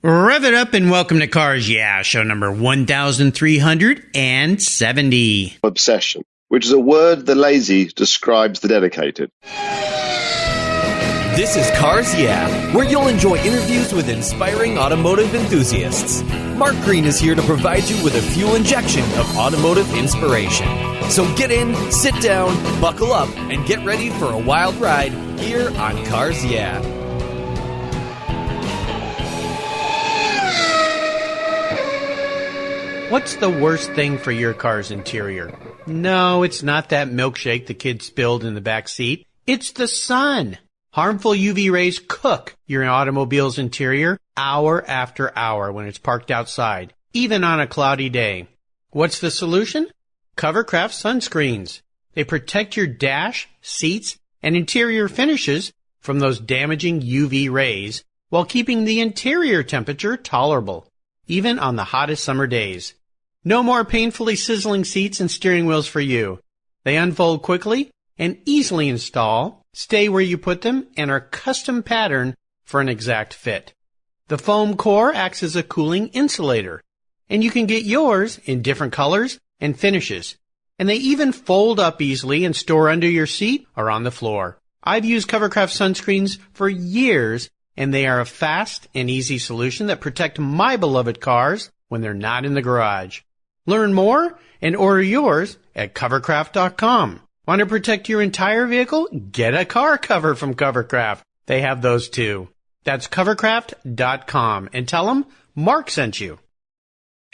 Rev it up and welcome to Cars Yeah, show number 1370. Obsession, which is a word the lazy describes the dedicated. This is Cars Yeah, where you'll enjoy interviews with inspiring automotive enthusiasts. Mark Green is here to provide you with a fuel injection of automotive inspiration. So get in, sit down, buckle up, and get ready for a wild ride here on Cars Yeah. What's the worst thing for your car's interior? No, it's not that milkshake the kid spilled in the back seat. It's the sun. Harmful UV rays cook your automobile's interior hour after hour when it's parked outside, even on a cloudy day. What's the solution? Covercraft sunscreens. They protect your dash, seats, and interior finishes from those damaging UV rays while keeping the interior temperature tolerable, even on the hottest summer days. No more painfully sizzling seats and steering wheels for you. They unfold quickly and easily install, stay where you put them, and are custom patterned for an exact fit. The foam core acts as a cooling insulator, and you can get yours in different colors and finishes. And they even fold up easily and store under your seat or on the floor. I've used Covercraft sunscreens for years, and they are a fast and easy solution that protect my beloved cars when they're not in the garage. Learn more and order yours at covercraft.com. Want to protect your entire vehicle? Get a car cover from Covercraft. They have those too. That's covercraft.com and tell them Mark sent you.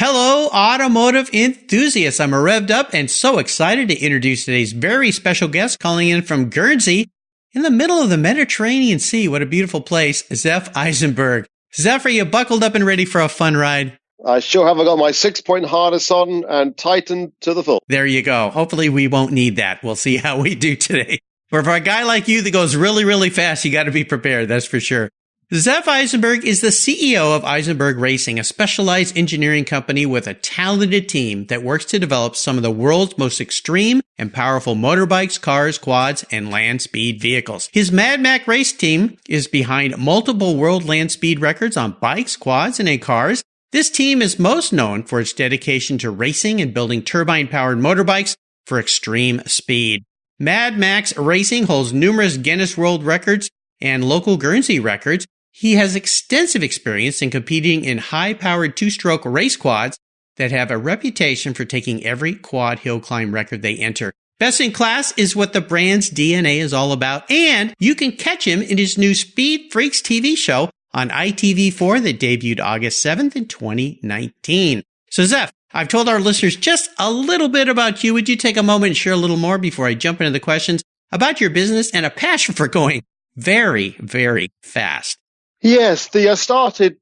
Hello, automotive enthusiasts. I'm revved up and so excited to introduce today's very special guest calling in from Guernsey in the middle of the Mediterranean Sea. What a beautiful place. Zef Eisenberg. Zef, are you buckled up and ready for a fun ride? I sure have. I got my 6-point harness on and tightened to the full. There you go. Hopefully we won't need that. We'll see how we do today. But for a guy like you that goes really, really fast, you got to be prepared. That's for sure. Zef Eisenberg is the CEO of Eisenberg Racing, a specialized engineering company with a talented team that works to develop some of the world's most extreme and powerful motorbikes, cars, quads, and land speed vehicles. His MADMAX Race Team is behind multiple world land speed records on bikes, quads, and in cars. This team is most known for its dedication to racing and building turbine-powered motorbikes for extreme speed. MADMAX Racing holds numerous Guinness World records and Local Guernsey records. He has extensive experience in competing in high-powered two-stroke race quads that have a reputation for taking every quad hill climb record they enter. Best in class is what the brand's DNA is all about, and you can catch him in his new Speed Freaks TV show on ITV4 that debuted August 7th in 2019. So Zef, I've told our listeners just a little bit about you. Would you take a moment and share a little more before I jump into the questions about your business and a passion for going very, very fast? Yes, I started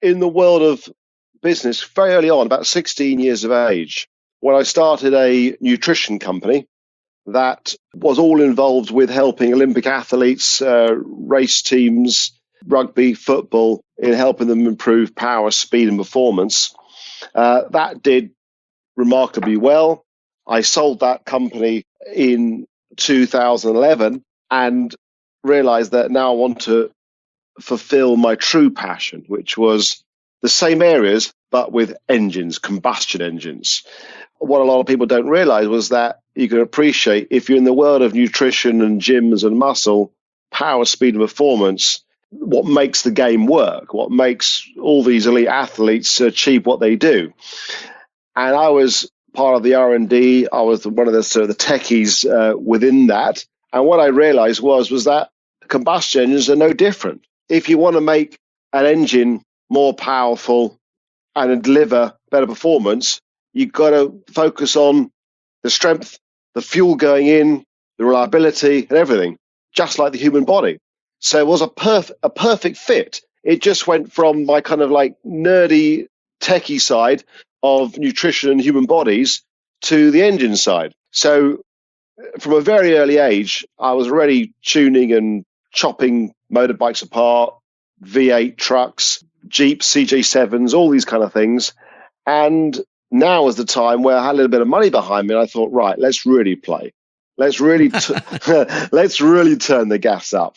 in the world of business very early on, about 16 years of age, when I started a nutrition company that was all involved with helping Olympic athletes, race teams, rugby, football, in helping them improve power, speed, and performance. That did remarkably well. I sold that company in 2011 and realized that now I want to fulfill my true passion, which was the same areas, but with engines, combustion engines. What a lot of people don't realize was that you can appreciate if you're in the world of nutrition and gyms and muscle, power, speed, and performance, what makes the game work, what makes all these elite athletes achieve what they do. And I was part of the R&D. I was one of the techies within that. And what I realized was that combustion engines are no different. If you want to make an engine more powerful and deliver better performance, you've got to focus on the strength, the fuel going in, the reliability, and everything, just like the human body. So it was a perfect fit. It just went from my kind of like nerdy techie side of nutrition and human bodies to the engine side. So from a very early age, I was already tuning and chopping motorbikes apart, V8 trucks, Jeeps, CJ7s, all these kind of things. And now was the time where I had a little bit of money behind me. And I thought, right, let's really play. Let's really, let's really turn the gas up.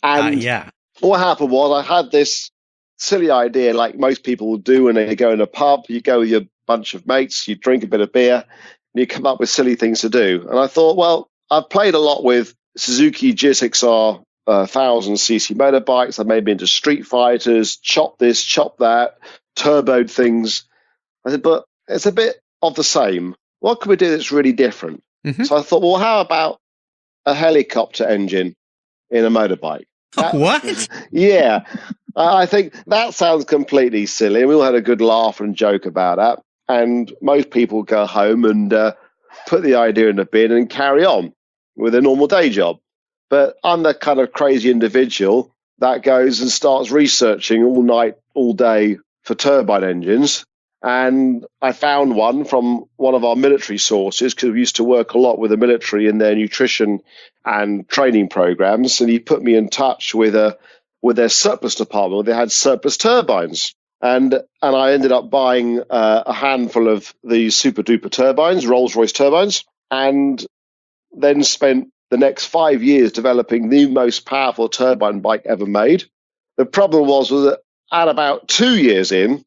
And what happened was I had this silly idea, like most people will do when they go in a pub. You go with your bunch of mates, you drink a bit of beer, and you come up with silly things to do. And I thought, well, I've played a lot with Suzuki GSX-R 1000cc motorbikes. I've maybe into street fighters, chop this, chop that, turboed things. I said, but it's a bit of the same. What can we do that's really different? Mm-hmm. So I thought, well, how about a helicopter engine in a motorbike? What? Yeah. I think that sounds completely silly. We all had a good laugh and joke about that. And most people go home and put the idea in the bin and carry on with a normal day job. But I'm the kind of crazy individual that goes and starts researching all night, all day for turbine engines. And I found one from one of our military sources, because we used to work a lot with the military in their nutrition and training programs. And he put me in touch with their surplus department, where they had surplus turbines. And I ended up buying a handful of these super duper turbines, Rolls-Royce turbines, and then spent the next 5 years developing the most powerful turbine bike ever made. The problem was that at about 2 years in,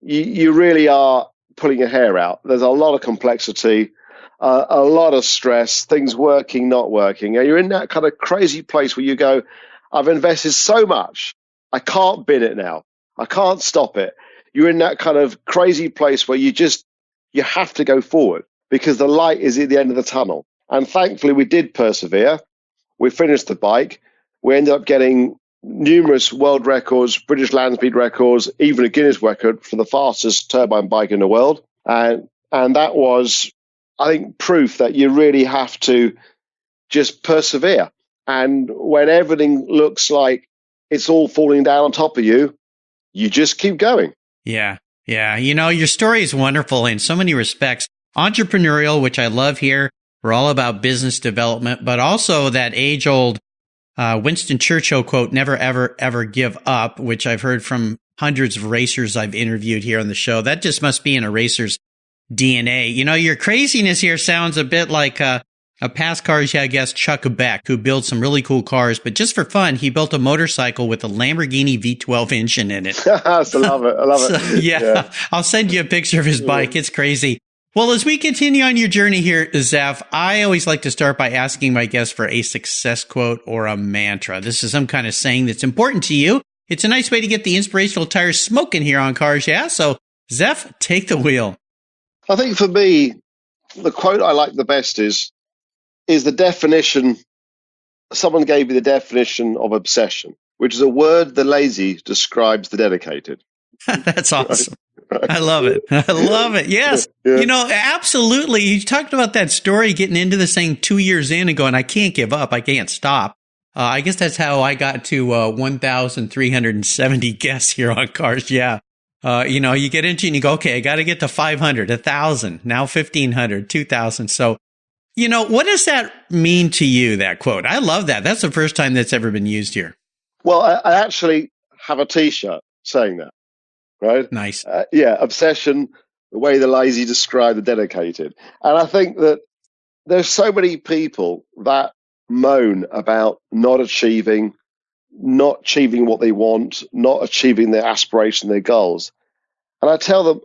you really are pulling your hair out. There's a lot of complexity, a lot of stress, things working, not working. And you're in that kind of crazy place where you go, I've invested so much, I can't bin it now. I can't stop it. You're in that kind of crazy place where you have to go forward because the light is at the end of the tunnel. And thankfully, we did persevere. We finished the bike. We ended up getting numerous world records, British land speed records, even a Guinness record for the fastest turbine bike in the world. And that was, I think, proof that you really have to just persevere. And when everything looks like it's all falling down on top of you, you just keep going. Yeah. Yeah. You know, your story is wonderful in so many respects. Entrepreneurial, which I love here. We're all about business development, but also that age-old Winston Churchill quote, never, ever, ever give up, which I've heard from hundreds of racers I've interviewed here on the show. That just must be in a racer's DNA. You know, your craziness here sounds a bit like a past cars guest, Chuck Beck, who builds some really cool cars, but just for fun, he built a motorcycle with a Lamborghini V12 engine in it. I love it. So, yeah, I'll send you a picture of his bike. It's crazy. Well, as we continue on your journey here, Zef, I always like to start by asking my guests for a success quote or a mantra. This is some kind of saying that's important to you. It's a nice way to get the inspirational tires smoking here on Cars Yeah. So, Zef, take the wheel. I think for me, the quote I like the best is the definition. Someone gave me the definition of obsession, which is a word the lazy describes the dedicated. That's awesome. Right. I love it. I love it. Yes. Yeah. You know, absolutely. You talked about that story, getting into this thing 2 years in and going, I can't give up. I can't stop. I guess that's how I got to 1,370 guests here on Cars Yeah. You know, you get into it and you go, okay, I got to get to 500, 1,000, now 1,500, 2,000. So, you know, what does that mean to you, that quote? I love that. That's the first time that's ever been used here. Well, I actually have a T-shirt saying that. Right? Nice. Yeah, obsession, the way the lazy describe the dedicated. And I think that there's so many people that moan about not achieving what they want, not achieving their aspiration, their goals. And I tell them,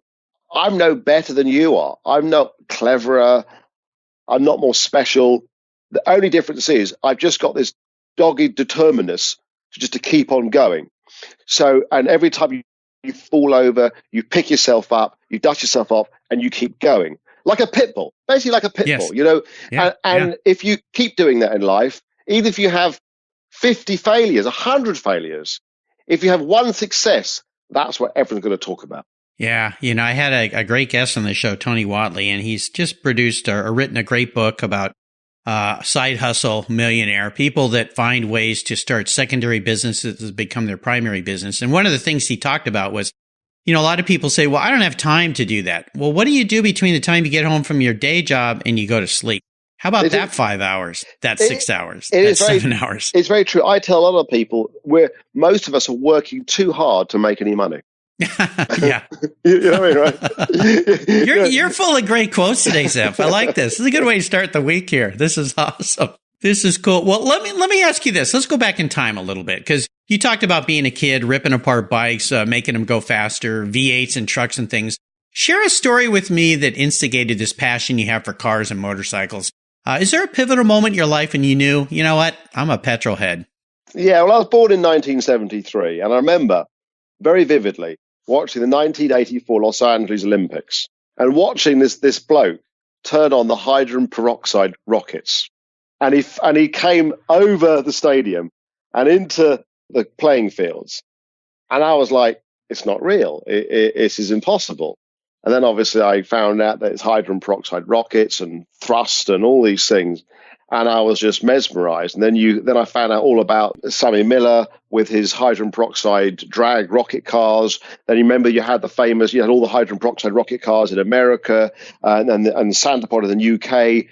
I'm no better than you are. I'm not cleverer. I'm not more special. The only difference is I've just got this dogged determinedness to keep on going. So, and every time you fall over, you pick yourself up, you dust yourself off, and you keep going. Like a pit bull, basically like a pit bull, you know? Yeah, and if you keep doing that in life, even if you have 50 failures, 100 failures, if you have one success, that's what everyone's going to talk about. Yeah. You know, I had a great guest on the show, Tony Watley, and he's just produced or written a great book about side hustle millionaire, people that find ways to start secondary businesses to become their primary business. And one of the things he talked about was, you know, a lot of people say, well, I don't have time to do that. Well, what do you do between the time you get home from your day job and you go to sleep? How about that 5 hours, that 6 hours, that 7 hours? It's very true. I tell a lot of people most of us are working too hard to make any money. Yeah. You know what I mean, right? You're full of great quotes today, Zef. I like this. This is a good way to start the week here. This is awesome. This is cool. Well, let me ask you this. Let's go back in time a little bit, because You talked about being a kid, ripping apart bikes, making them go faster, V8s and trucks and things. Share a story with me that instigated this passion you have for cars and motorcycles. Is there a pivotal moment in your life when you knew, you know what, I'm a petrol head? Yeah, well, I was born in 1973, and I remember very vividly watching the 1984 Los Angeles Olympics and watching this bloke turn on the hydrogen peroxide rockets. And he came over the stadium and into the playing fields. And I was like, it's not real. This is impossible. And then obviously I found out that it's hydrogen peroxide rockets and thrust and all these things. And I was just mesmerized. And then I found out all about Sammy Miller with his hydrogen peroxide drag rocket cars. Then you remember you had all the hydrogen peroxide rocket cars in America and Santa Pod in the UK,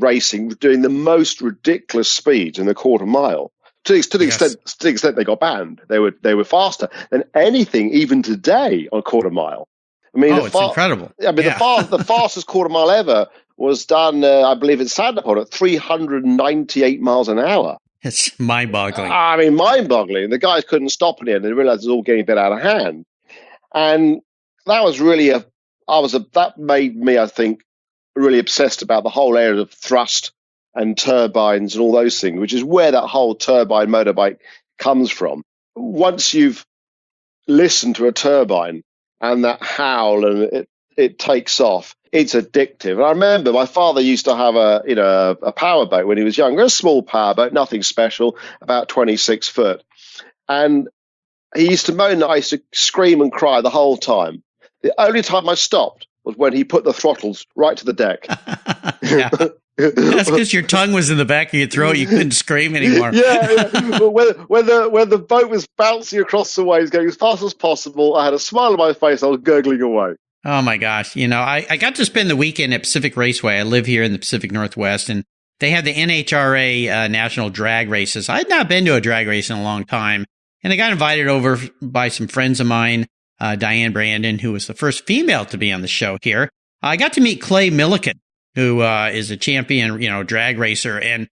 racing, doing the most ridiculous speeds in the quarter mile. To the extent they got banned, they were faster than anything even today on a quarter mile. I mean, it's incredible. I mean, the fastest quarter mile ever was done, I believe, in Santa Pod at 398 miles an hour. It's mind-boggling. I mean, mind-boggling. The guys couldn't stop in the end. They realized it was all getting a bit out of hand, and that was really that made me, I think, really obsessed about the whole area of thrust and turbines and all those things, which is where that whole turbine motorbike comes from. Once you've listened to a turbine and that howl and it takes off, it's addictive. And I remember my father used to have a powerboat when he was younger, a small powerboat, nothing special, about 26 foot. And he used to moan that I used to scream and cry the whole time. The only time I stopped was when he put the throttles right to the deck. Yeah. That's because your tongue was in the back of your throat. You couldn't scream anymore. Yeah. But when the boat was bouncing across the waves, going as fast as possible, I had a smile on my face. I was gurgling away. Oh, my gosh. I got to spend the weekend at Pacific Raceway. I live here in the Pacific Northwest, and they had the NHRA National Drag Races. I had not been to a drag race in a long time, and I got invited over by some friends of mine, Diane Brandon, who was the first female to be on the show here. I got to meet Clay Milliken, who is a champion, drag racer, and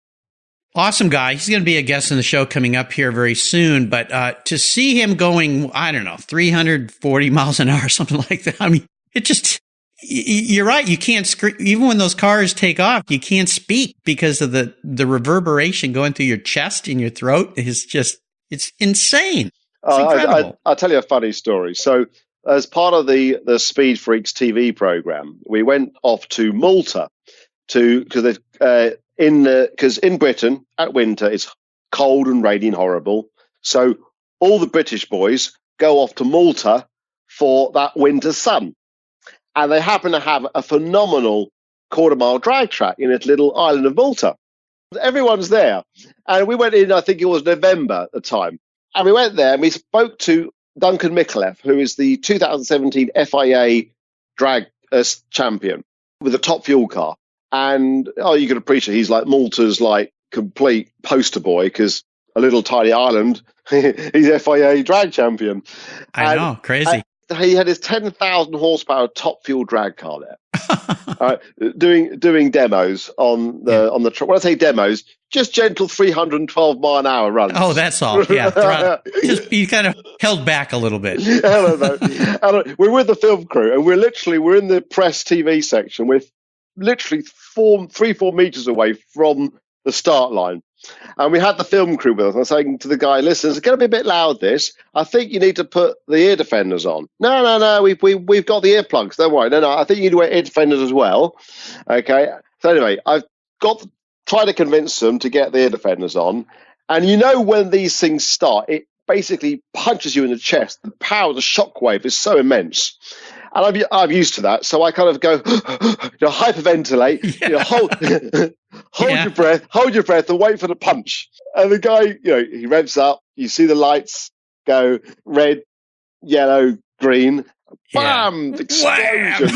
awesome guy. He's going to be a guest on the show coming up here very soon. But to see him going, 340 miles an hour, something like that. I mean, it just, you're right. You can't scream. Even when those cars take off, you can't speak because of the reverberation going through your chest and your throat. It's insane. It's incredible. I'll tell you a funny story. So as part of the Speed Freaks TV program, we went off to Malta because in Britain at winter it's cold and rainy and horrible. So all the British boys go off to Malta for that winter sun, and they happen to have a phenomenal quarter-mile drag track in its little island of Malta. Everyone's there, and we went in. I think it was November at the time, and we went there and we spoke to Duncan Micallef, who is the 2017 FIA drag champion with a top fuel car. And you can appreciate he's like Malta's like complete poster boy because a little tiny island, he's FIA drag champion. I know, crazy. He had his 10,000 horsepower top fuel drag car there, doing demos on the track. When I say demos, just gentle 312 mile an hour runs. Oh, that's all. Yeah, just you kind of held back a little bit. We're with the film crew, and we're in the press TV section. We're literally 3-4 meters away from the start line. And we had the film crew with us. I was saying to the guy, listen, it's going to be a bit loud, this. I think you need to put the ear defenders on. No, we've got the earplugs. Don't worry. No, I think you need to wear ear defenders as well. Okay. So anyway, I've tried to convince them to get the ear defenders on. And when these things start, it basically punches you in the chest. The power of the shockwave is so immense. And I'm used to that, so I kind of go, hyperventilate, hold your breath, and wait for the punch. And the guy, he revs up. You see the lights go red, yellow, green. Bam! Explosion.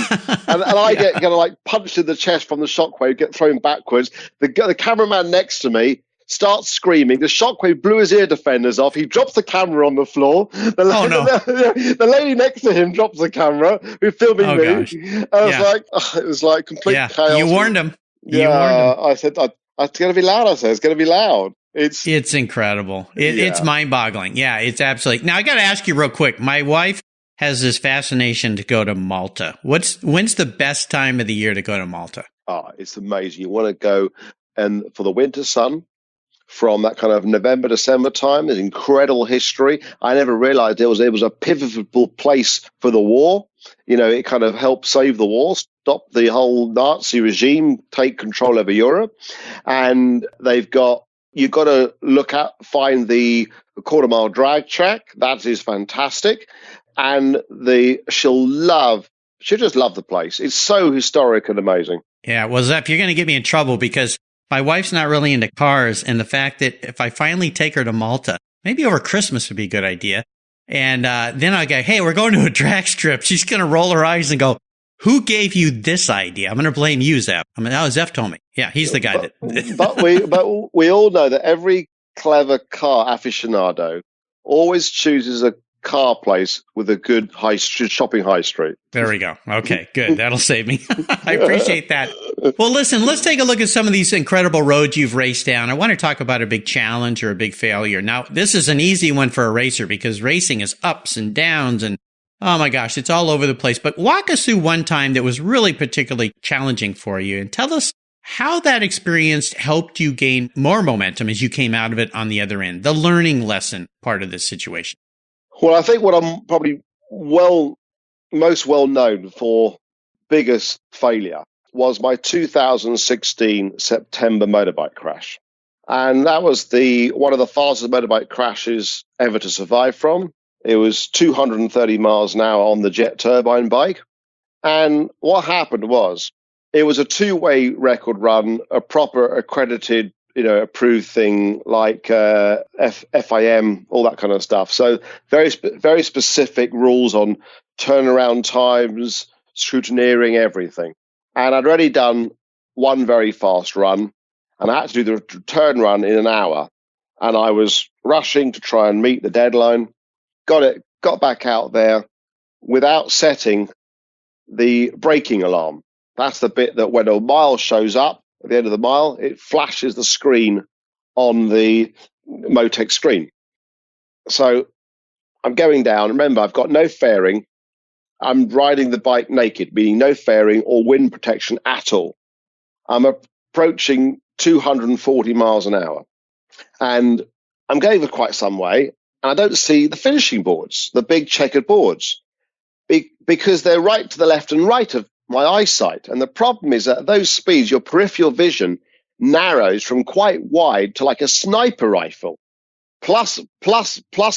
and I get kind of like punched in the chest from the shockwave, get thrown backwards. The cameraman next to me starts screaming. The shockwave blew his ear defenders off. He drops the camera on the floor. The lady next to him drops the camera. Who's filming me. Gosh. It was like complete chaos. You warned him. I said, it's going to be loud. I said, it's going to be loud. It's incredible. It's mind-boggling. Yeah, it's absolutely. Now, I got to ask you real quick. My wife has this fascination to go to Malta. When's the best time of the year to go to Malta? Oh, it's amazing. You want to go, and for the winter sun, from that kind of November, December time, there's incredible history. I never realized it was a pivotal place for the war. It kind of helped save the war, stop the whole Nazi regime, take control over Europe. And you've got to find the quarter-mile drag track. That is fantastic. And she'll just love the place. It's so historic and amazing. Yeah, well, Zef, you're going to get me in trouble because my wife's not really into cars, and the fact that if I finally take her to Malta, maybe over Christmas would be a good idea. And then I go, hey, we're going to a drag strip. She's going to roll her eyes and go, who gave you this idea? I'm going to blame you, Zef. Zef told me. Yeah, he's the guy but we all know that every clever car aficionado always chooses a car place with a good shopping high street. There we go. Okay, good. That'll save me. I appreciate that. Well, listen, let's take a look at some of these incredible roads you've raced down. I want to talk about a big challenge or a big failure. Now, this is an easy one for a racer because racing is ups and downs and, oh my gosh, it's all over the place. But walk us through one time that was really particularly challenging for you and tell us how that experience helped you gain more momentum as you came out of it on the other end, the learning lesson part of this situation. Well, I think what I'm probably most well known for biggest failure was my 2016 September motorbike crash. And that was one of the fastest motorbike crashes ever to survive from. It was 230 miles an hour on the jet turbine bike. And what happened was it was a two-way record run, a proper accredited approved thing like FIM, all that kind of stuff. So very specific rules on turnaround times, scrutineering, everything. And I'd already done one very fast run, and I had to do the return run in an hour. And I was rushing to try and meet the deadline. Got back out there without setting the braking alarm. That's the bit that when a mile shows up, at the end of the mile, it flashes the screen on the Motec screen. So I'm going down. Remember, I've got no fairing. I'm riding the bike naked, meaning no fairing or wind protection at all. I'm approaching 240 miles an hour. And I'm going for quite some way, and I don't see the finishing boards, the big checkered boards, because they're right to the left and right of my eyesight. And the problem is that at those speeds, your peripheral vision narrows from quite wide to like a sniper rifle. Plus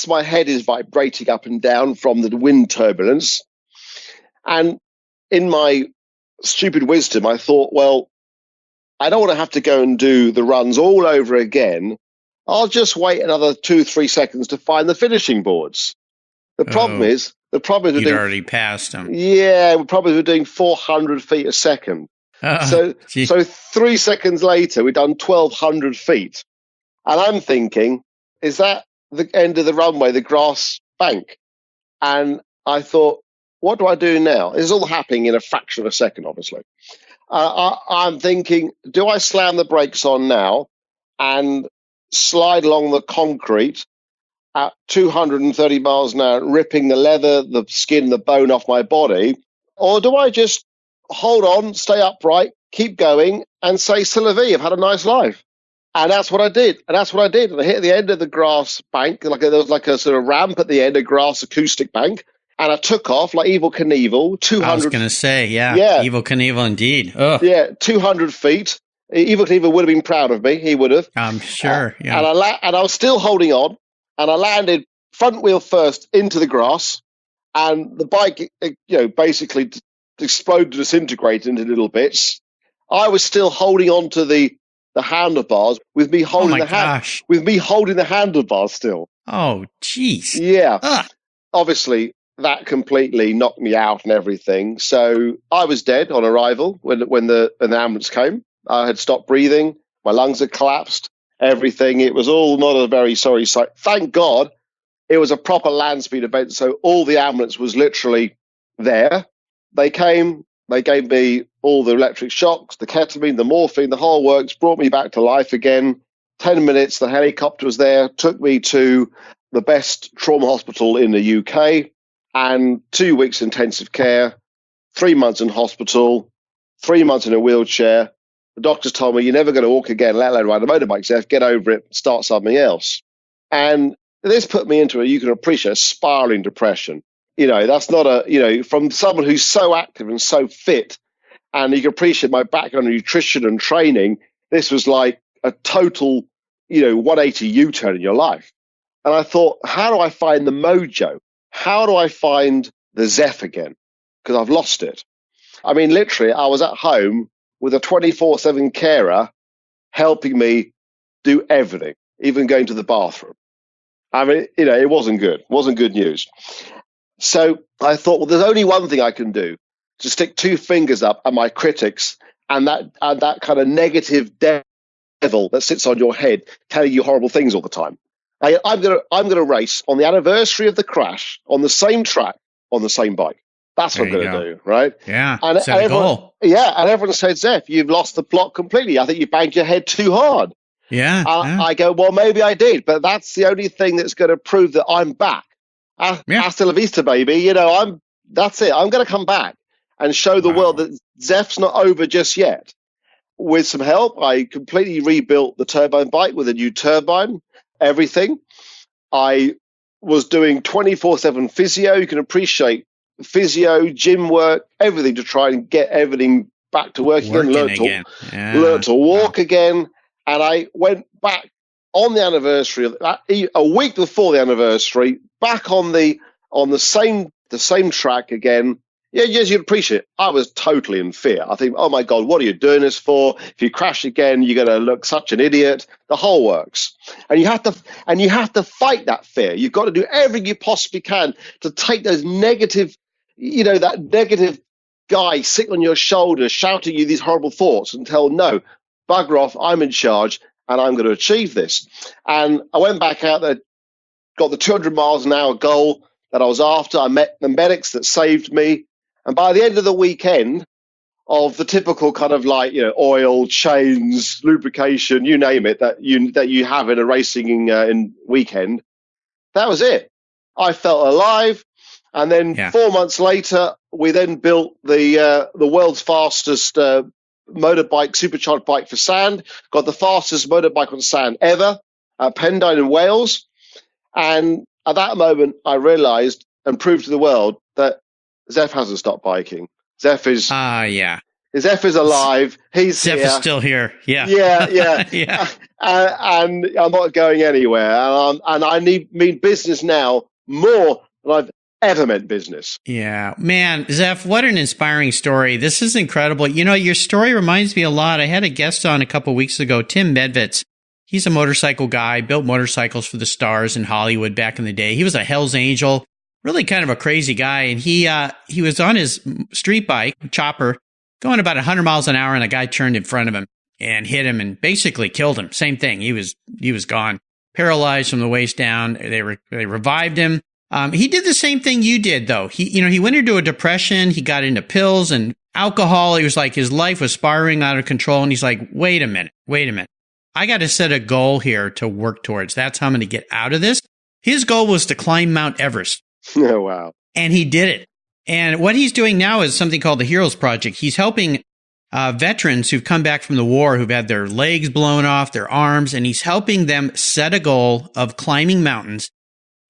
my head is vibrating up and down from the wind turbulence. And in my stupid wisdom, I thought, well, I don't want to have to go and do the runs all over again. I'll just wait another 2-3 seconds to find the finishing boards. The problem is you'd already passed them. Yeah, we probably were doing 400 feet a second. So 3 seconds later, we'd done 1,200 feet. And I'm thinking, is that the end of the runway, the grass bank? And I thought, what do I do now? This is all happening in a fraction of a second, obviously. I'm thinking, do I slam the brakes on now and slide along the concrete at 230 miles an hour, ripping the leather, the skin, the bone off my body? Or do I just hold on, stay upright, keep going, and say, "C'est la vie, I've had a nice life"? And that's what I did. And I hit the end of the grass bank, there was like a sort of ramp at the end, a grass acoustic bank. And I took off like Evel Knievel, 200. I was going to say, yeah, Evel Knievel indeed. Ugh. Yeah, 200 feet. Evel Knievel would have been proud of me. He would have. I'm sure. Yeah. And I was still holding on. And I landed front wheel first into the grass, and the bike, basically exploded, disintegrated into little bits. I was still holding on to the handlebars with me holding the handlebars still. Oh, jeez. Yeah. Ugh. Obviously, that completely knocked me out and everything. So I was dead on arrival when the ambulance came. I had stopped breathing. My lungs had collapsed. Everything. It was all not a very sorry sight. Thank God it was a proper land speed event, so all the ambulance was literally there. They came, they gave me all the electric shocks, the ketamine, the morphine, the whole works, brought me back to life again. 10 minutes, the helicopter was there, took me to the best trauma hospital in the UK, and 2 weeks intensive care, 3 months in hospital, 3 months in a wheelchair. The doctors told me, you're never going to walk again, let alone ride a motorbike, Zef. Get over it, start something else. And this put me into you can appreciate, a spiraling depression. That's not from someone who's so active and so fit, and you can appreciate my background in nutrition and training, this was like a total, 180 U-turn in your life. And I thought, how do I find the mojo? How do I find the Zef again? Because I've lost it. I mean, literally, I was at home with a 24/7 carer helping me do everything, even going to the bathroom. I mean, it wasn't good. It wasn't good news. So I thought, well, there's only one thing I can do, to stick two fingers up at my critics and that kind of negative devil that sits on your head telling you horrible things all the time. I'm gonna race on the anniversary of the crash on the same track on the same bike. That's what I'm going to do, right? Yeah, and set a goal. Yeah, and everyone said, Zef, you've lost the plot completely. I think you banged your head too hard. Yeah. I go, well, maybe I did, but that's the only thing that's going to prove that I'm back. Hasta la vista, baby. That's it. I'm going to come back and show the world that Zef's not over just yet. With some help, I completely rebuilt the turbine bike with a new turbine, everything. I was doing 24/7 physio. You can appreciate physio, gym work, everything to try and get everything back to working again. Learn to walk again. And I went back on the anniversary of a week before the anniversary, back on the same track again. Yeah, yes, you'd appreciate it. I was totally in fear. I think, oh my God, what are you doing this for? If you crash again, you're going to look such an idiot. The whole works. And you have to fight that fear. You've got to do everything you possibly can to take those negative, that negative guy sitting on your shoulder, shouting you these horrible thoughts and tell, no, bugger off, I'm in charge and I'm going to achieve this. And I went back out there, got the 200 miles an hour goal that I was after. I met the medics that saved me. And by the end of the weekend, of the typical kind of oil, chains, lubrication, you name it, that you have in a racing in weekend, that was it. I felt alive. And then 4 months later, we then built the world's fastest motorbike, supercharged bike for sand, got the fastest motorbike on sand ever at Pendine in Wales. And at that moment, I realized and proved to the world that Zef hasn't stopped biking. Zef is Zef is alive. He's Zef here. is still here. Yeah. Yeah. And I'm not going anywhere. And I mean business now more than I've ever meant business. Yeah, man, Zef, what an inspiring story. This is incredible. Your story reminds me a lot. I had a guest on a couple weeks ago, Tim Medvitz. He's a motorcycle guy, built motorcycles for the stars in Hollywood back in the day. He was a Hell's Angel, really kind of a crazy guy. And he was on his street bike, chopper, going about 100 miles an hour, and a guy turned in front of him and hit him and basically killed him. Same thing. He was gone, paralyzed from the waist down. They revived him. He did the same thing you did, though. He went into a depression. He got into pills and alcohol. He was like, his life was spiraling out of control. And he's like, wait a minute. I got to set a goal here to work towards. That's how I'm going to get out of this. His goal was to climb Mount Everest. Oh, wow. And he did it. And what he's doing now is something called the Heroes Project. He's helping veterans who've come back from the war, who've had their legs blown off, their arms, and he's helping them set a goal of climbing mountains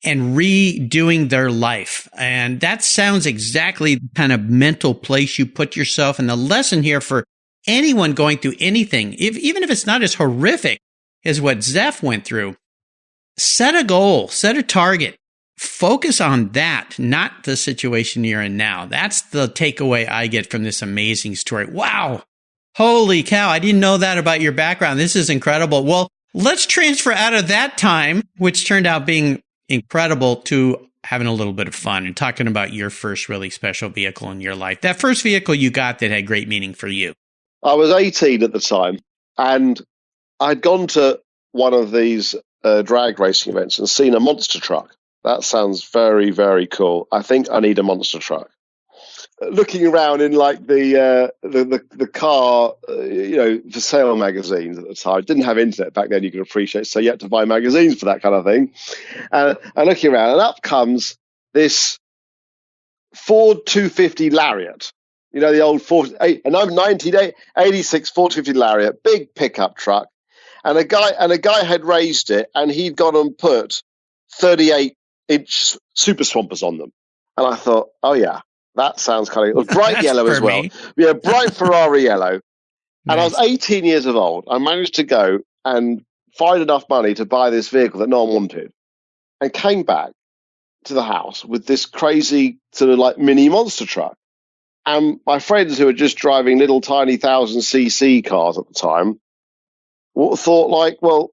and redoing their life. And that sounds exactly the kind of mental place you put yourself. And the lesson here for anyone going through anything, even if it's not as horrific as what Zef went through, set a goal, set a target, focus on that, not the situation you're in now. That's the takeaway I get from this amazing story. Wow. Holy cow. I didn't know that about your background. This is incredible. Well, let's transfer out of that time, which turned out being incredible, to having a little bit of fun and talking about your first really special vehicle in your life. That first vehicle you got that had great meaning for you. I was 18 at the time, and I'd gone to one of these drag racing events and seen a monster truck. That sounds very, very cool. I think I need a monster truck. looking around in like the car, for sale magazines at the time. Didn't have internet back then, you can appreciate, so you had to buy magazines for that kind of thing. And looking around, and up comes this Ford 250 Lariat. The old 1986 Ford 250 Lariat, big pickup truck. And a guy had raised it, and he'd gone and put 38-inch super swampers on them. And I thought, oh yeah, that sounds kind of, it was bright yellow as well. Me. Yeah, bright Ferrari yellow. Nice. And I was 18 years of old. I managed to go and find enough money to buy this vehicle that no one wanted, and came back to the house with this crazy sort of like mini monster truck. And my friends who were just driving little tiny 1,000cc cars at the time thought like, well,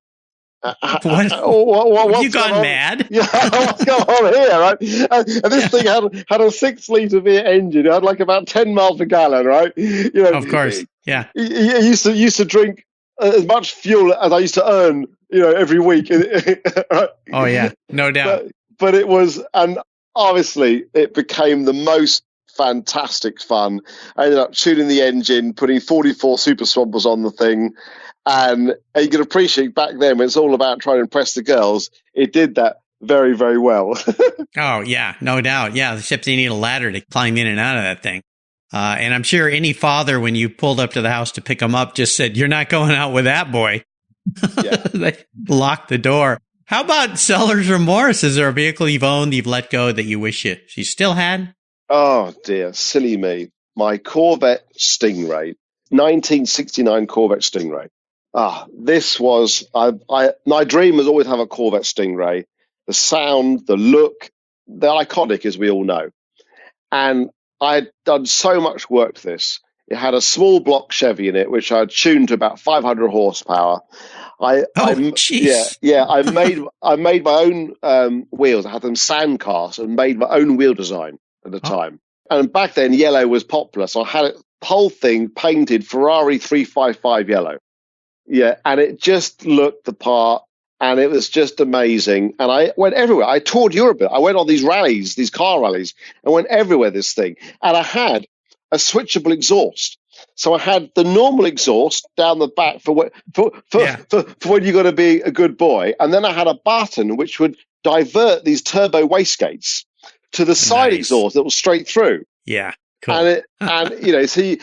what's you gone mad? Yeah, what's going on here, right? And this thing had a 6-litre V8 engine. It had like about 10 miles per gallon, right? Of course, yeah. I used to drink as much fuel as I used to earn, every week. Right? Oh yeah, no doubt. But it was, and obviously it became the most fantastic fun. I ended up tuning the engine, putting 44 super swampers on the thing. And you can appreciate back then when it's all about trying to impress the girls, it did that very, very well. Oh, yeah, no doubt. Yeah, except you need a ladder to climb in and out of that thing. And I'm sure any father, when you pulled up to the house to pick him up, just said, "You're not going out with that boy." Yeah. They locked the door. How about seller's remorse? Is there a vehicle you've owned, you've let go that you wish you still had? Oh, dear. Silly me. My Corvette Stingray, 1969 Corvette Stingray. This was, my dream was always have a Corvette Stingray. The sound, the look, they're iconic, as we all know. And I had done so much work to this. It had a small block Chevy in it, which I had tuned to about 500 horsepower. I made my own wheels. I had them sand cast and made my own wheel design at the time. And back then, yellow was popular, so I had the whole thing painted Ferrari 355 yellow. Yeah, and it just looked the part, and it was just amazing. And I went everywhere. I toured Europe. I went on these rallies, these car rallies, and went everywhere, this thing. And I had a switchable exhaust. So I had the normal exhaust down the back for when you're going to be a good boy. And then I had a button which would divert these turbo wastegates to the side exhaust that was straight through. Yeah, cool. And so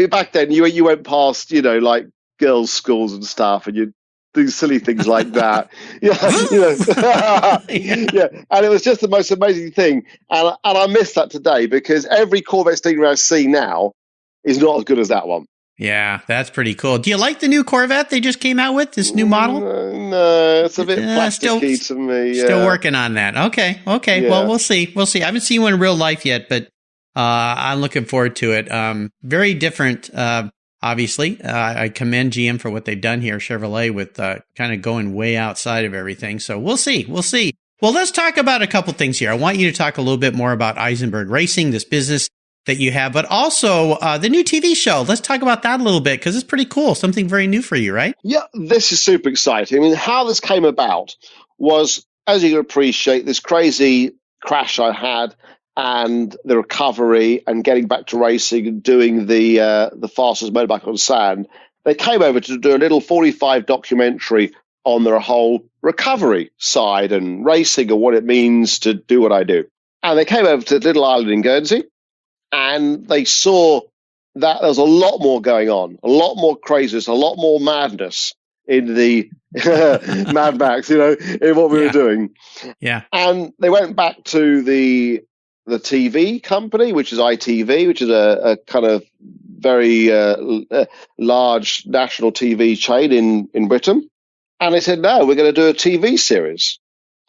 back then you went past, like, girls' schools and stuff, and you do silly things like that. Yeah. And it was just the most amazing thing. And I miss that today, because every Corvette Stingray I see now is not as good as that one. Yeah, that's pretty cool. Do you like the new Corvette they just came out with, this new model? No, it's a bit plasticky to me. Yeah. Still working on that. Okay. Yeah. Well, we'll see. I haven't seen one in real life yet, but I'm looking forward to it. Very different. Obviously, I commend GM for what they've done here, Chevrolet, with kind of going way outside of everything. So we'll see. Well, let's talk about a couple things here. I want you to talk a little bit more about Eisenberg Racing, this business that you have, but also the new TV show. Let's talk about that a little bit, because it's pretty cool. Something very new for you, right? Yeah, this is super exciting. I mean, how this came about was, as you can appreciate, this crazy crash I had, and the recovery and getting back to racing and doing the fastest motorbike on sand. They came over to do a little 45 documentary on their whole recovery side and racing and what it means to do what I do. And they came over to the little island in Guernsey, and they saw that there was a lot more going on, a lot more craziness, a lot more madness in the MADMAX, in what we were doing. Yeah. And they went back to the TV company, which is ITV, which is a kind of very large national TV chain in Britain. And they said, no, we're going to do a TV series.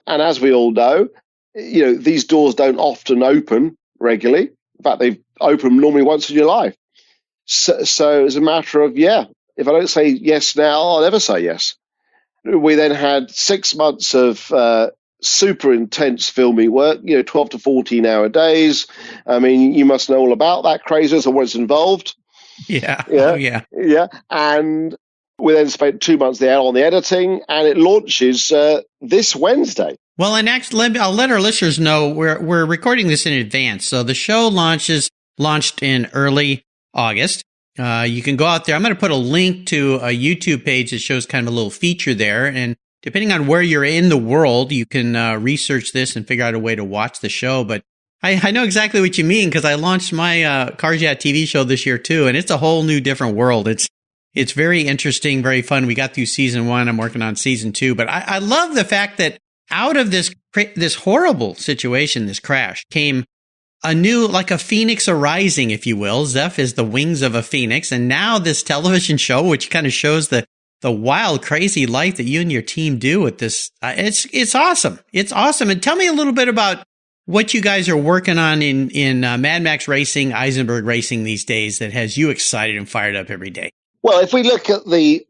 And as we all know, these doors don't often open regularly. In fact, they open normally once in your life. So it's a matter of, if I don't say yes now, I'll never say yes. We then had 6 months of super intense filming work, 12 to 14-hour days. I mean, you must know all about that craziness and what's involved. Yeah. Yeah. And we then spent 2 months there on the editing, and it launches this Wednesday. Well, and actually, I'll let our listeners know we're recording this in advance. So the show launches launched in early August. You can go out there. I'm going to put a link to a YouTube page that shows kind of a little feature there. And depending on where you're in the world, you can research this and figure out a way to watch the show. But I know exactly what you mean, because I launched my Cars Yeah TV show this year too, and it's a whole new different world. It's very interesting, very fun. We got through season 1. I'm working on season 2, but I love the fact that out of this horrible situation, this crash, came a new, like a phoenix arising, if you will. Zef is the wings of a phoenix, and now this television show, which kind of shows the wild, crazy life that you and your team do with this. It's awesome. It's awesome. And tell me a little bit about what you guys are working on in MADMAX Racing, Eisenberg Racing these days that has you excited and fired up every day. Well, if we look at the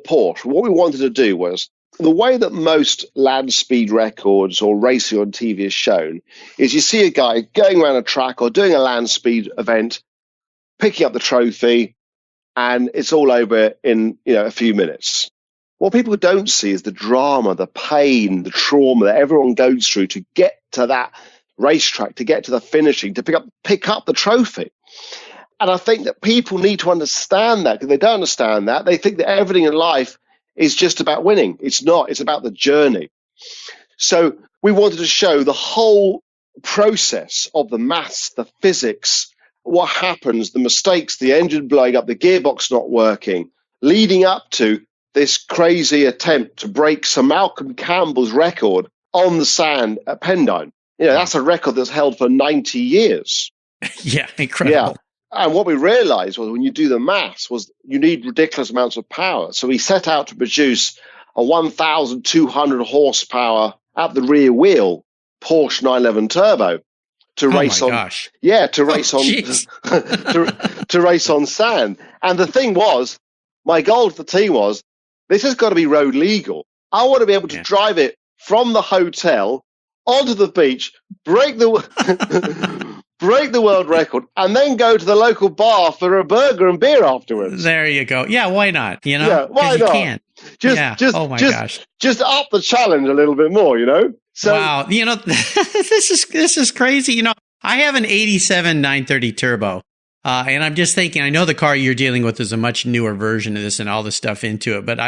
Porsche, what we wanted to do was, the way that most land speed records or racing on TV is shown is you see a guy going around a track or doing a land speed event, picking up the trophy, and it's all over in a few minutes. What people don't see is the drama, the pain, the trauma that everyone goes through to get to that racetrack, to get to the finishing, to pick up the trophy. And I think that people need to understand that, because they don't understand that. They think that everything in life is just about winning. It's not. It's about the journey. So we wanted to show the whole process of the maths, the physics, what happens, the mistakes, the engine blowing up, the gearbox not working, leading up to this crazy attempt to break Sir Malcolm Campbell's record on the sand at Pendine. That's a record that's held for 90 years. Yeah, incredible. Yeah. And what we realized was, when you do the maths, was you need ridiculous amounts of power. So we set out to produce a 1,200 horsepower at the rear wheel Porsche 911 Turbo to race on. Gosh. Yeah, to race on to race on sand. And the thing was, my goal to the team was, this has got to be road legal. I want to be able to drive it from the hotel onto the beach, break the world record, and then go to the local bar for a burger and beer afterwards. There you go. Yeah, why not? Yeah, why not? You can. Just up the challenge a little bit more, So, wow, this is crazy. I have an 87 930 turbo, and I'm just thinking, I know the car you're dealing with is a much newer version of this and all the stuff into it, but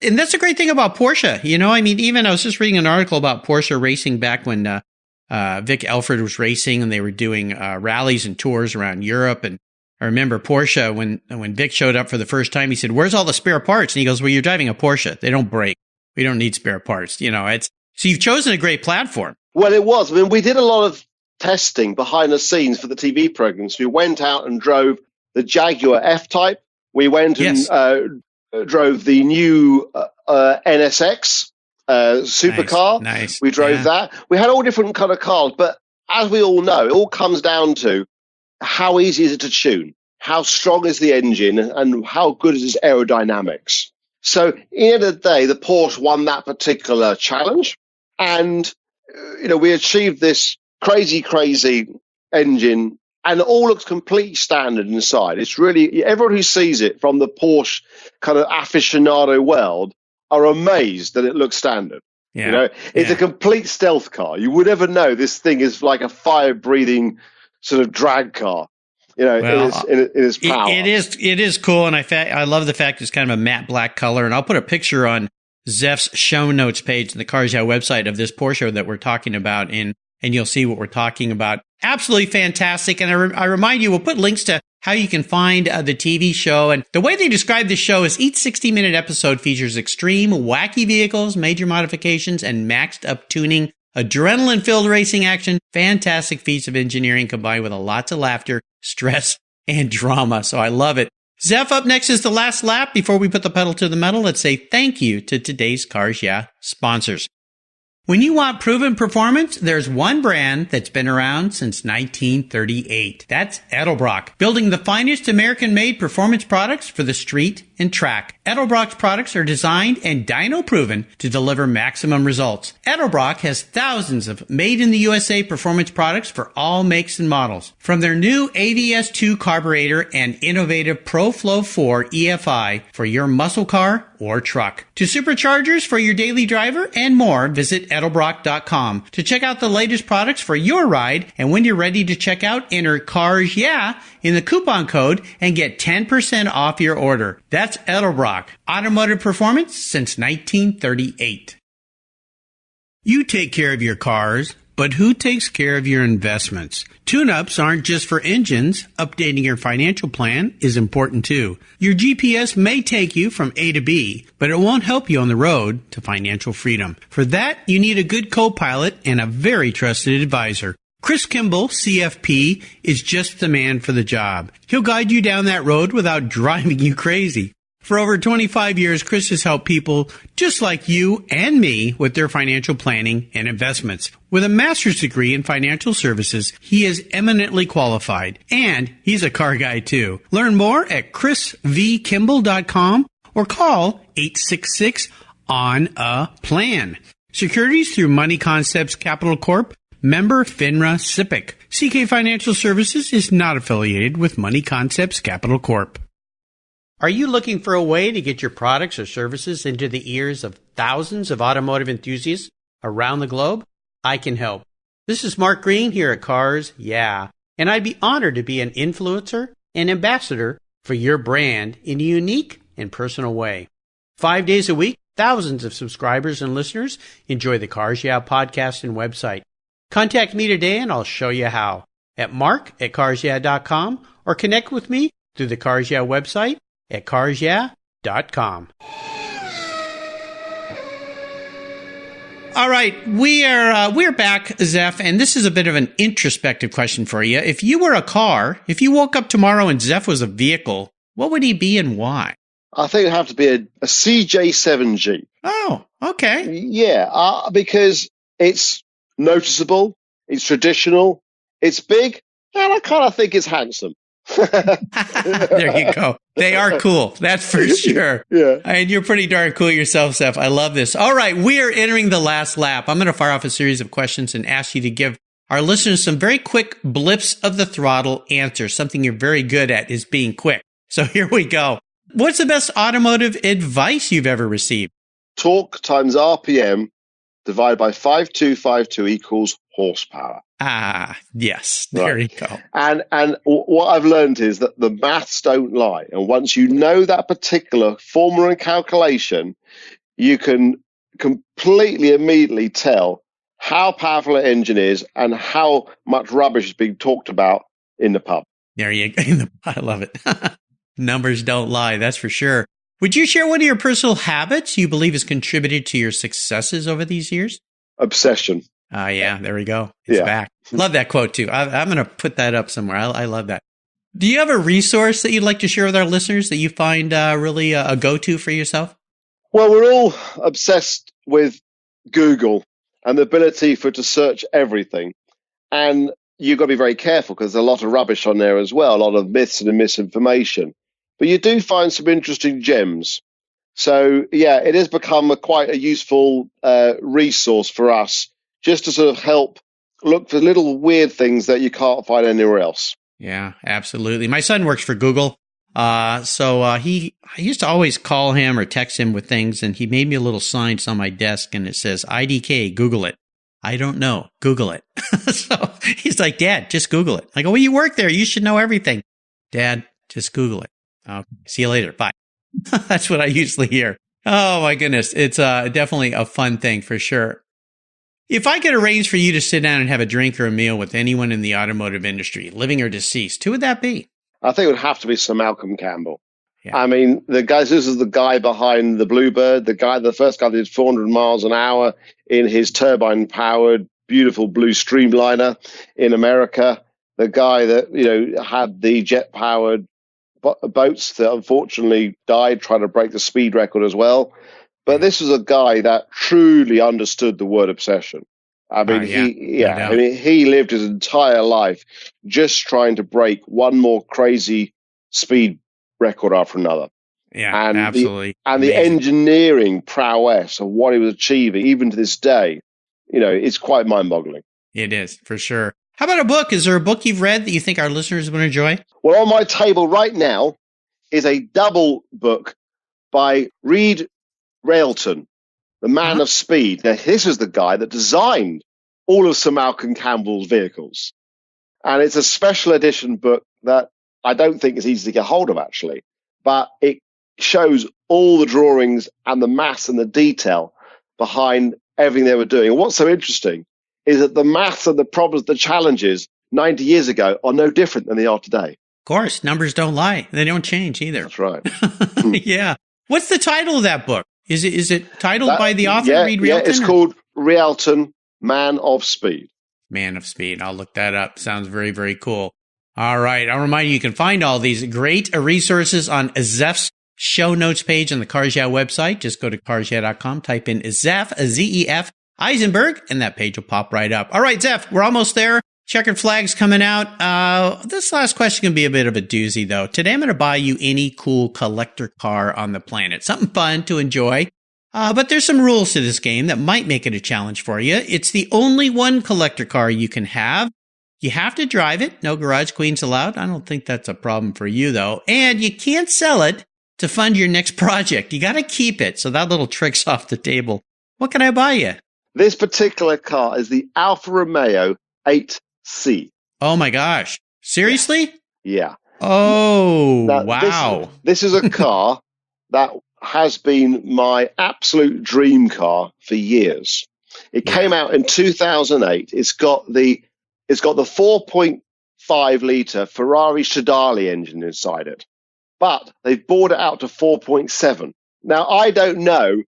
and that's the great thing about Porsche. Even I was just reading an article about Porsche racing back when Vic Elford was racing, and they were doing rallies and tours around Europe. And I remember Porsche, when Vic showed up for the first time, he said, "Where's all the spare parts?" And he goes, "Well, you're driving a Porsche. They don't break. We don't need spare parts." So you've chosen a great platform. Well, it was. We did a lot of testing behind the scenes for the TV programs. We went out and drove the Jaguar F-Type. We went and drove the new NSX supercar. Nice. We drove that. We had all different kind of cars, but as we all know, it all comes down to how easy is it to tune, how strong is the engine, and how good is its aerodynamics. So, in the end of the day, the Porsche won that particular challenge, and we achieved this crazy engine, and it all looks completely standard inside. It's really, everyone who sees it from the Porsche kind of aficionado world are amazed that it looks standard. Yeah. It's a complete stealth car. You would never know this thing is like a fire-breathing sort of drag car. In its power. It is cool, and I love the fact it's kind of a matte black color. And I'll put a picture on Zef's show notes page on the Cars Yeah website of this Porsche that we're talking about, and you'll see what we're talking about. Absolutely fantastic. And I remind you, we'll put links to how you can find the TV show. And the way they describe the show is each 60-minute episode features extreme, wacky vehicles, major modifications, and maxed up tuning, adrenaline-filled racing action, fantastic feats of engineering combined with lots of laughter, stress, and drama. So I love it. Zef, up next is the last lap. Before we put the pedal to the metal, let's say thank you to today's Cars Yeah sponsors. When you want proven performance, there's one brand that's been around since 1938. That's Edelbrock, building the finest American-made performance products for the street and track. Edelbrock's products are designed and dyno proven to deliver maximum results. Edelbrock has thousands of made-in-the-USA performance products for all makes and models. From their new AVS2 carburetor and innovative ProFlow 4 EFI for your muscle car or truck, to superchargers for your daily driver and more, visit Edelbrock.com to check out the latest products for your ride. And when you're ready to check out, enter CARS YEAH in the coupon code and get 10% off your order. That's Edelbrock, automotive performance since 1938. You take care of your cars, but who takes care of your investments? Tune-ups aren't just for engines. Updating your financial plan is important too. Your GPS may take you from A to B, but it won't help you on the road to financial freedom. For that, you need a good co-pilot and a very trusted advisor. Chris Kimball, CFP, is just the man for the job. He'll guide you down that road without driving you crazy. For over 25 years, Chris has helped people just like you and me with their financial planning and investments. With a master's degree in financial services, he is eminently qualified, and he's a car guy too. Learn more at chrisvkimball.com or call 866-ON-A-PLAN. Securities through Money Concepts Capital Corp., member FINRA SIPC. CK Financial Services is not affiliated with Money Concepts Capital Corp. Are you looking for a way to get your products or services into the ears of thousands of automotive enthusiasts around the globe? I can help. This is Mark Green here at Cars Yeah, and I'd be honored to be an influencer and ambassador for your brand in a unique and personal way. 5 days a week, thousands of subscribers and listeners enjoy the Cars Yeah podcast and website. Contact me today and I'll show you how at mark@carsyeah.com or connect with me through the Cars Yeah website at carsyeah.com. All right, we're back, Zef, and this is a bit of an introspective question for you. If you were a car, if you woke up tomorrow and Zef was a vehicle, what would he be and why? I think it'd have to be a CJ7 Jeep. Oh, okay. Yeah, because it's noticeable, it's traditional, it's big, and I kind of think it's handsome. There you go. They are cool. That's for sure. Yeah. And you're pretty darn cool yourself, Zef. I love this. All right. We are entering the last lap. I'm going to fire off a series of questions and ask you to give our listeners some very quick blips of the throttle answers. Something you're very good at is being quick. So here we go. What's the best automotive advice you've ever received? Torque times RPM divided by 5252 equals horsepower. Ah, yes. There you go. And what I've learned is that the maths don't lie. And once you know that particular formula and calculation, you can completely immediately tell how powerful an engine is and how much rubbish is being talked about in the pub. There you go. I love it. Numbers don't lie. That's for sure. Would you share one of your personal habits you believe has contributed to your successes over these years? Obsession. Yeah, there we go. It's back. Love that quote too. I'm going to put that up somewhere. I love that. Do you have a resource that you'd like to share with our listeners that you find really a go-to for yourself? Well, we're all obsessed with Google and the ability to search everything. And you've got to be very careful because there's a lot of rubbish on there as well, a lot of myths and misinformation. But you do find some interesting gems. So, yeah, it has become quite a useful resource for us just to sort of help look for little weird things that you can't find anywhere else. Yeah, absolutely. My son works for Google. I used to always call him or text him with things, and he made me a little sign on my desk, and it says, IDK, Google it. I don't know. Google it. So he's like, Dad, just Google it. I go, well, you work there. You should know everything. Dad, just Google it. See you later. Bye. That's what I usually hear. Oh, my goodness. It's definitely a fun thing for sure. If I could arrange for you to sit down and have a drink or a meal with anyone in the automotive industry, living or deceased, who would that be? I think it would have to be Sir Malcolm Campbell. Yeah. I mean, this is the guy behind the Bluebird, the first guy that did 400 miles an hour in his turbine-powered, beautiful blue streamliner in America. The guy that, had the jet-powered boats that unfortunately died trying to break the speed record as well. But this was a guy that truly understood the word obsession. I mean, he lived his entire life just trying to break one more crazy speed record after another. Yeah, and absolutely. The engineering prowess of what he was achieving, even to this day, it's quite mind-boggling. It is, for sure. How about a book? Is there a book you've read that you think our listeners would enjoy? Well, on my table right now is a double book by Reed Railton, the man of speed. Now, this is the guy that designed all of Sir Malcolm Campbell's vehicles. And it's a special edition book that I don't think is easy to get hold of, actually. But it shows all the drawings and the maths and the detail behind everything they were doing. And what's so interesting is that the maths and the problems, the challenges 90 years ago are no different than they are today. Of course, numbers don't lie. They don't change either. That's right. Yeah. What's the title of that book? Is it titled by the author, Reed Railton? Yeah, it's called Railton, Man of Speed. Man of Speed. I'll look that up. Sounds very, very cool. All right. I'll remind you can find all these great resources on Zef's show notes page on the Cars Yeah website. Just go to carsyeah.com, type in Zef, Z-E-F, Eisenberg, and that page will pop right up. All right, Zef, we're almost there. Checkered flag's coming out. This last question can be a bit of a doozy, though. Today, I'm going to buy you any cool collector car on the planet. Something fun to enjoy. But there's some rules to this game that might make it a challenge for you. It's the only one collector car you can have. You have to drive it. No garage queens allowed. I don't think that's a problem for you, though. And you can't sell it to fund your next project. You got to keep it. So that little trick's off the table. What can I buy you? This particular car is the Alfa Romeo 8C. Oh, my gosh. Seriously? Yeah. Oh, now, wow. This is a car that has been my absolute dream car for years. It came out in 2008. It's got the 4.5 litre Ferrari Stradale engine inside it, but they've brought it out to 4.7. Now, I don't know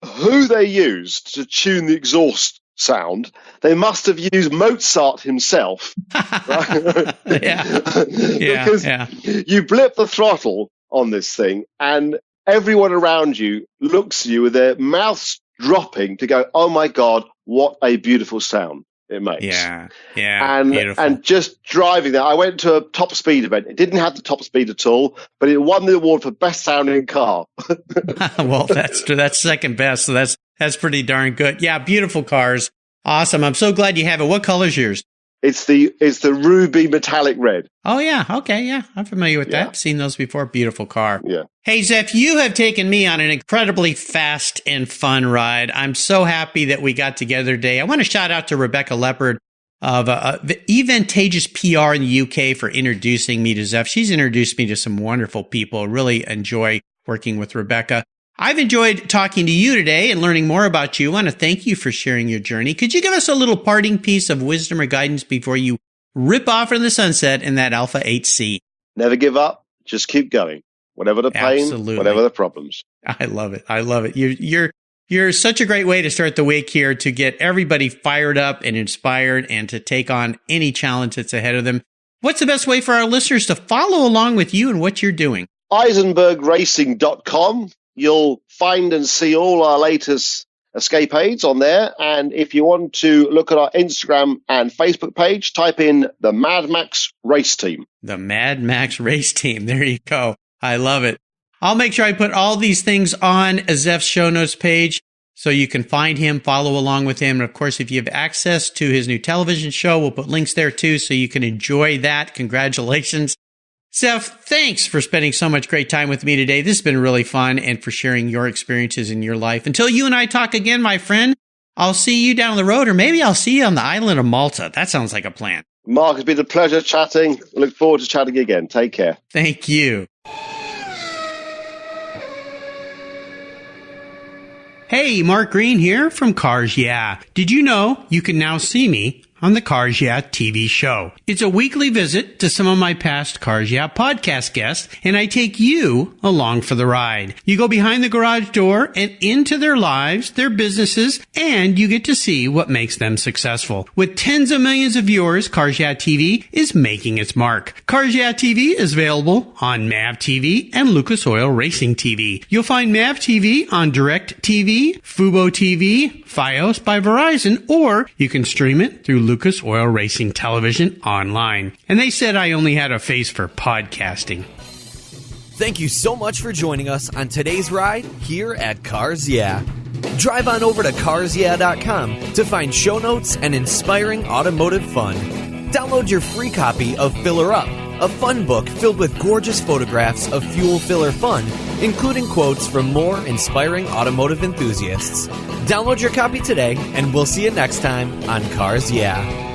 who they used to tune the exhaust sound. They must have used Mozart himself. Right? Because you blip the throttle on this thing and everyone around you looks at you with their mouths dropping to go, oh my God, what a beautiful sound it makes. Yeah. And just driving that, I went to a top speed event. It didn't have the top speed at all, but it won the award for best sounding car. Well, that's second best. So that's pretty darn good. Yeah, beautiful cars. Awesome. I'm so glad you have it. What color's yours? It's the ruby metallic red. Oh, yeah. Okay, yeah. I'm familiar with that. I've seen those before. Beautiful car. Yeah. Hey, Zef, you have taken me on an incredibly fast and fun ride. I'm so happy that we got together today. I want to shout out to Rebecca Leopard of Eventageous PR in the UK for introducing me to Zef. She's introduced me to some wonderful people. Really enjoy working with Rebecca. I've enjoyed talking to you today and learning more about you. I want to thank you for sharing your journey. Could you give us a little parting piece of wisdom or guidance before you rip off into the sunset in that Alpha 8C? Never give up. Just keep going. Whatever the pain, Absolutely. Whatever the problems. I love it. I love it. You're such a great way to start the week here to get everybody fired up and inspired and to take on any challenge that's ahead of them. What's the best way for our listeners to follow along with you and what you're doing? EisenbergRacing.com. You'll find and see all our latest escapades on there. And if you want to look at our Instagram and Facebook page, type in the MADMAX Race Team. The MADMAX Race Team. There you go. I love it. I'll make sure I put all these things on Zef's show notes page so you can find him, follow along with him. And of course, if you have access to his new television show, we'll put links there too so you can enjoy that. Congratulations. Zef, thanks for spending so much great time with me today. This has been really fun and for sharing your experiences in your life. Until you and I talk again, my friend, I'll see you down the road, or maybe I'll see you on the island of Malta. That sounds like a plan. Mark, it's been a pleasure chatting. I look forward to chatting again. Take care. Thank you. Hey, Mark Green here from Cars Yeah. Did you know you can now see me on the Cars Yeah TV show? It's a weekly visit to some of my past Cars Yeah podcast guests, and I take you along for the ride. You go behind the garage door and into their lives, their businesses, and you get to see what makes them successful. With tens of millions of viewers, Cars Yeah TV is making its mark. Cars Yeah TV is available on MAV TV and Lucas Oil Racing TV. You'll find MAV TV on Direct TV, Fubo TV, Fios by Verizon, or you can stream it through Lucas Oil Racing Television online. And they said I only had a face for podcasting. Thank you so much for joining us on today's ride here at Cars Yeah. Drive on over to carsyeah.com to find show notes and inspiring automotive fun. Download your free copy of Filler Up, a fun book filled with gorgeous photographs of fuel filler fun, including quotes from more inspiring automotive enthusiasts. Download your copy today, and we'll see you next time on Cars Yeah.